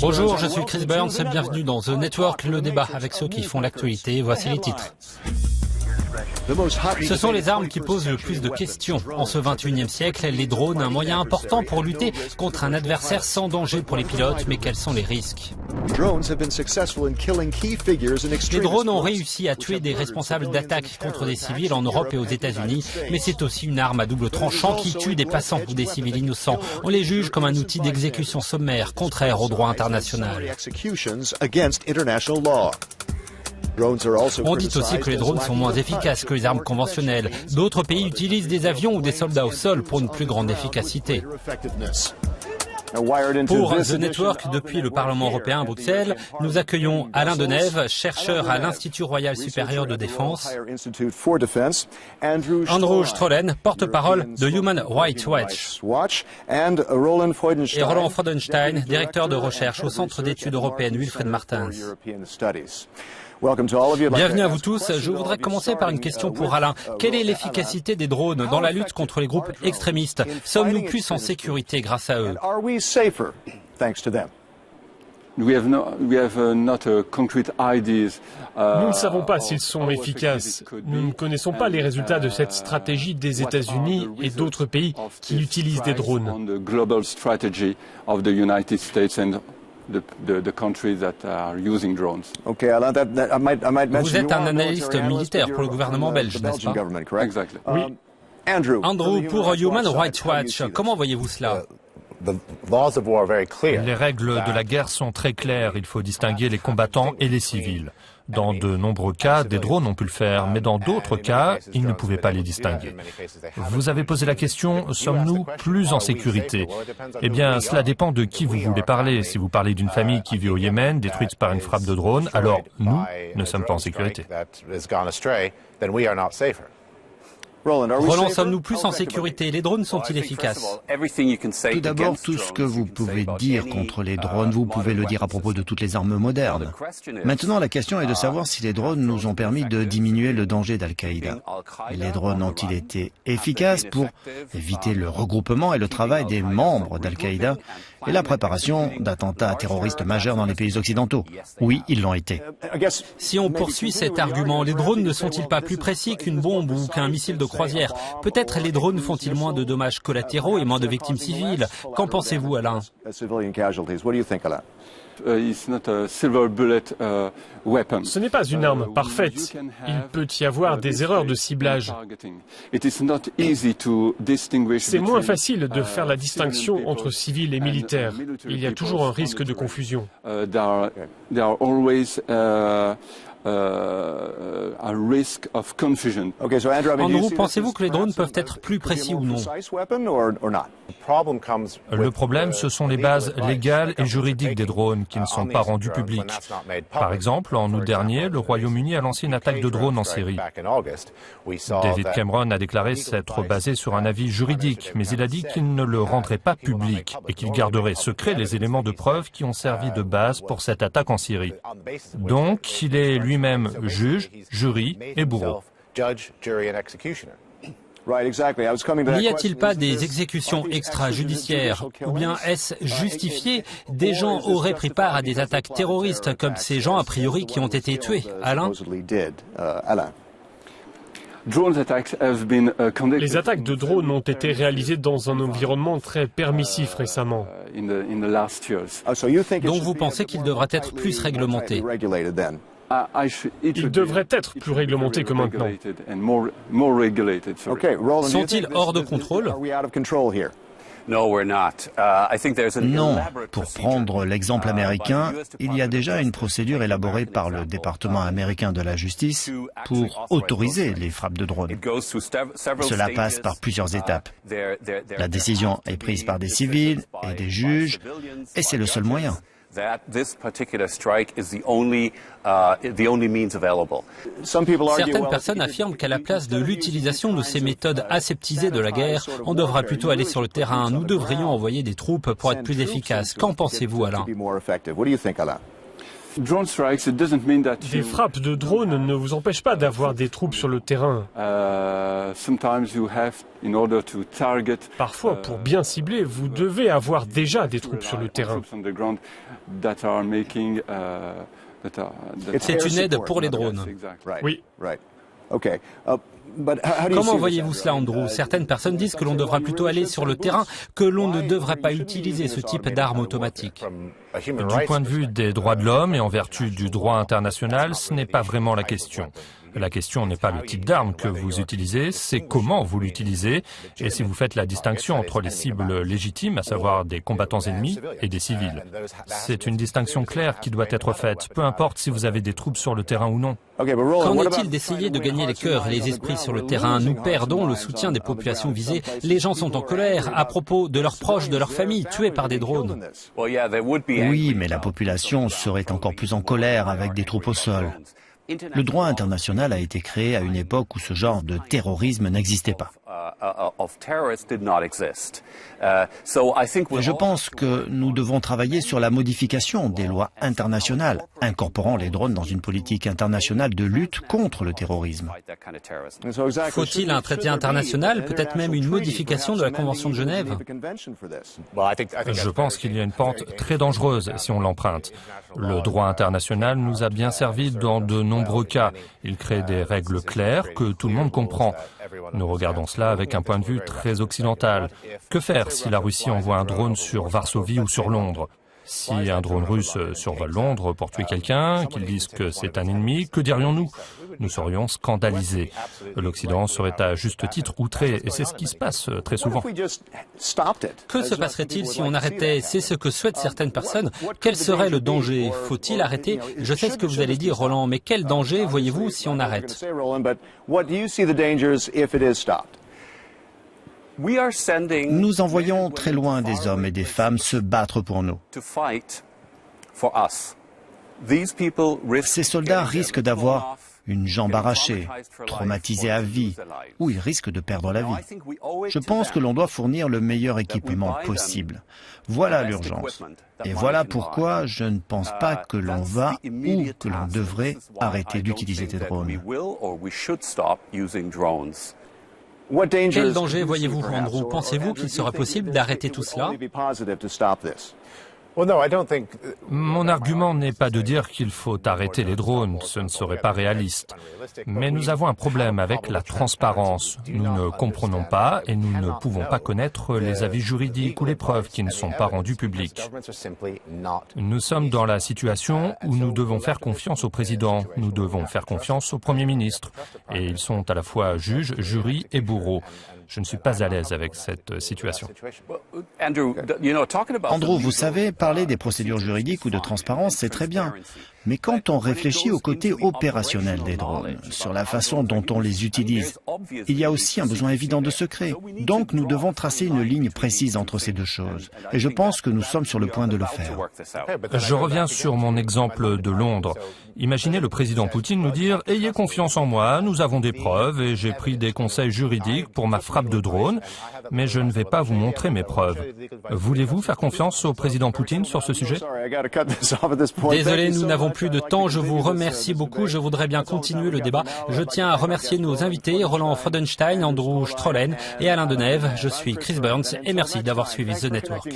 Bonjour, je suis Chris Burns, bienvenue dans The Network, le débat avec ceux qui font l'actualité. Voici les titres. Ce sont les armes qui posent le plus de questions. En ce 21e siècle, les drones, un moyen important pour lutter contre un adversaire sans danger pour les pilotes, mais quels sont les risques? Les drones ont réussi à tuer des responsables d'attaques contre des civils en Europe et aux États-Unis, mais c'est aussi une arme à double tranchant qui tue des passants ou des civils innocents. On les juge comme un outil d'exécution sommaire, contraire au droit international. On dit aussi que les drones sont moins efficaces que les armes conventionnelles. D'autres pays utilisent des avions ou des soldats au sol pour une plus grande efficacité. Pour The Network, depuis le Parlement européen à Bruxelles, nous accueillons Alain Denève, chercheur à l'Institut Royal Supérieur de Défense, Andrew Strollen, porte-parole de Human Rights Watch, et Roland Freudenstein, directeur de recherche au Centre d'études européennes Wilfried Martens. Bienvenue à vous tous. Je voudrais commencer par une question pour Alain. Quelle est l'efficacité des drones dans la lutte contre les groupes extrémistes? Sommes-nous plus en sécurité grâce à eux? Nous ne savons pas s'ils sont efficaces. Nous ne connaissons pas les résultats de cette stratégie des États-Unis et d'autres pays qui utilisent des drones. Vous êtes un analyste militaire pour le gouvernement belge, n'est-ce pas? Oui. Andrew, pour Human Rights Watch, comment voyez-vous cela? Les règles de la guerre sont très claires. Il faut distinguer les combattants et les civils. Dans de nombreux cas, des drones ont pu le faire, mais dans d'autres cas, ils ne pouvaient pas les distinguer. Vous avez posé la question, sommes-nous plus en sécurité? Eh bien, cela dépend de qui vous voulez parler. Si vous parlez d'une famille qui vit au Yémen, détruite par une frappe de drone, alors nous ne sommes pas en sécurité. Roland, sommes-nous plus en sécurité? Les drones sont-ils efficaces? Tout d'abord, tout ce que vous pouvez dire contre les drones, vous pouvez le dire à propos de toutes les armes modernes. Maintenant, la question est de savoir si les drones nous ont permis de diminuer le danger d'Al-Qaïda. Les drones ont-ils été efficaces pour éviter le regroupement et le travail des membres d'Al-Qaïda et la préparation d'attentats terroristes majeurs dans les pays occidentaux? Oui, ils l'ont été. Si on poursuit cet argument, les drones ne sont-ils pas plus précis qu'une bombe ou qu'un missile de croisière? Peut-être les drones font-ils moins de dommages collatéraux et moins de victimes civiles? Qu'en pensez-vous, Alain? Ce n'est pas une arme parfaite. Il peut y avoir des erreurs de ciblage. C'est moins facile de faire la distinction entre civils et militaires. Il y a toujours un risque de confusion. Andrew, pensez-vous que les drones peuvent être plus précis ou non? Le problème, ce sont les bases légales et juridiques des drones qui ne sont pas rendues publiques. Par exemple, en août dernier, le Royaume-Uni a lancé une attaque de drone en Syrie. David Cameron a déclaré s'être basé sur un avis juridique, mais il a dit qu'il ne le rendrait pas public et qu'il garderait secret les éléments de preuve qui ont servi de base pour cette attaque en Syrie. Donc, il est lui-même juge, jury et bourreau. N'y a-t-il pas des exécutions extrajudiciaires? Ou bien est-ce justifié? Des gens auraient pris part à des attaques terroristes comme ces gens a priori qui ont été tués. Alain? Les attaques de drones ont été réalisées dans un environnement très permissif récemment. Donc vous pensez qu'il devrait être plus réglementé? Ils devraient être plus réglementés que maintenant. Sont-ils hors de contrôle? Non. Pour prendre l'exemple américain, il y a déjà une procédure élaborée par le département américain de la justice pour autoriser les frappes de drones. Cela passe par plusieurs étapes. La décision est prise par des civils et des juges, et c'est le seul moyen. Certaines personnes affirment qu'à la place de l'utilisation de ces méthodes aseptisées de la guerre, on devra plutôt aller sur le terrain. Nous devrions envoyer des troupes pour être plus efficaces. Qu'en pensez-vous, Alain? Des frappes de drones ne vous empêchent pas d'avoir des troupes sur le terrain. Parfois, pour bien cibler, vous devez avoir déjà des troupes sur le terrain. C'est une aide pour les drones. Oui. Comment voyez-vous cela, Andrew? Certaines personnes disent que l'on devra plutôt aller sur le terrain, que l'on ne devrait pas utiliser ce type d'armes automatiques. Du point de vue des droits de l'homme et en vertu du droit international, ce n'est pas vraiment la question. La question n'est pas le type d'arme que vous utilisez, c'est comment vous l'utilisez et si vous faites la distinction entre les cibles légitimes, à savoir des combattants ennemis, et des civils. C'est une distinction claire qui doit être faite, peu importe si vous avez des troupes sur le terrain ou non. Qu'en est-il d'essayer de gagner les cœurs et les esprits sur le terrain? Nous perdons le soutien des populations visées. Les gens sont en colère à propos de leurs proches, de leurs familles tuées par des drones. Oui, mais la population serait encore plus en colère avec des troupes au sol. Le droit international a été créé à une époque où ce genre de terrorisme n'existait pas. Je pense que nous devons travailler sur la modification des lois internationales, incorporant les drones dans une politique internationale de lutte contre le terrorisme. Faut-il un traité international, peut-être même une modification de la Convention de Genève? Je pense qu'il y a une pente très dangereuse si on l'emprunte. Le droit international nous a bien servi dans de nombreux cas. Il crée des règles claires que tout le monde comprend. Nous regardons cela avec un point de vue très occidental. Que faire si la Russie envoie un drone sur Varsovie ou sur Londres? Si un drone russe survole Londres pour tuer quelqu'un, qu'ils disent que c'est un ennemi, que dirions-nous? Nous serions scandalisés. L'Occident serait à juste titre outré, et c'est ce qui se passe très souvent. Que se passerait-il si on arrêtait? C'est ce que souhaitent certaines personnes. Quel serait le danger? Faut-il arrêter? Je sais ce que vous allez dire, Roland, mais quel danger voyez-vous si on arrête? Nous envoyons très loin des hommes et des femmes se battre pour nous. Ces soldats risquent d'avoir une jambe arrachée, traumatisés à vie, ou ils risquent de perdre la vie. Je pense que l'on doit fournir le meilleur équipement possible. Voilà l'urgence. Et voilà pourquoi je ne pense pas que l'on va ou que l'on devrait arrêter d'utiliser des drones. Quel danger voyez-vous, Andrew? Pensez-vous qu'il sera possible d'arrêter tout cela? Mon argument n'est pas de dire qu'il faut arrêter les drones, ce ne serait pas réaliste. Mais nous avons un problème avec la transparence. Nous ne comprenons pas et nous ne pouvons pas connaître les avis juridiques ou les preuves qui ne sont pas rendues publiques. Nous sommes dans la situation où nous devons faire confiance au président, nous devons faire confiance au Premier ministre. Et ils sont à la fois juges, jurys et bourreaux. Je ne suis pas à l'aise avec cette situation. Andrew, vous savez, parler des procédures juridiques ou de transparence, c'est très bien. Mais quand on réfléchit au côté opérationnel des drones, sur la façon dont on les utilise, il y a aussi un besoin évident de secret. Donc nous devons tracer une ligne précise entre ces deux choses. Et je pense que nous sommes sur le point de le faire. Je reviens sur mon exemple de Londres. Imaginez le président Poutine nous dire « Ayez confiance en moi, nous avons des preuves et j'ai pris des conseils juridiques pour ma frappe de drone, mais je ne vais pas vous montrer mes preuves. » Voulez-vous faire confiance au président Poutine sur ce sujet? Désolé, nous n'avons plus de temps. Je vous remercie beaucoup. Je voudrais bien continuer le débat. Je tiens à remercier nos invités, Roland Freudenstein, Andrew Strollen et Alain Denève. Je suis Chris Burns et merci d'avoir suivi The Network.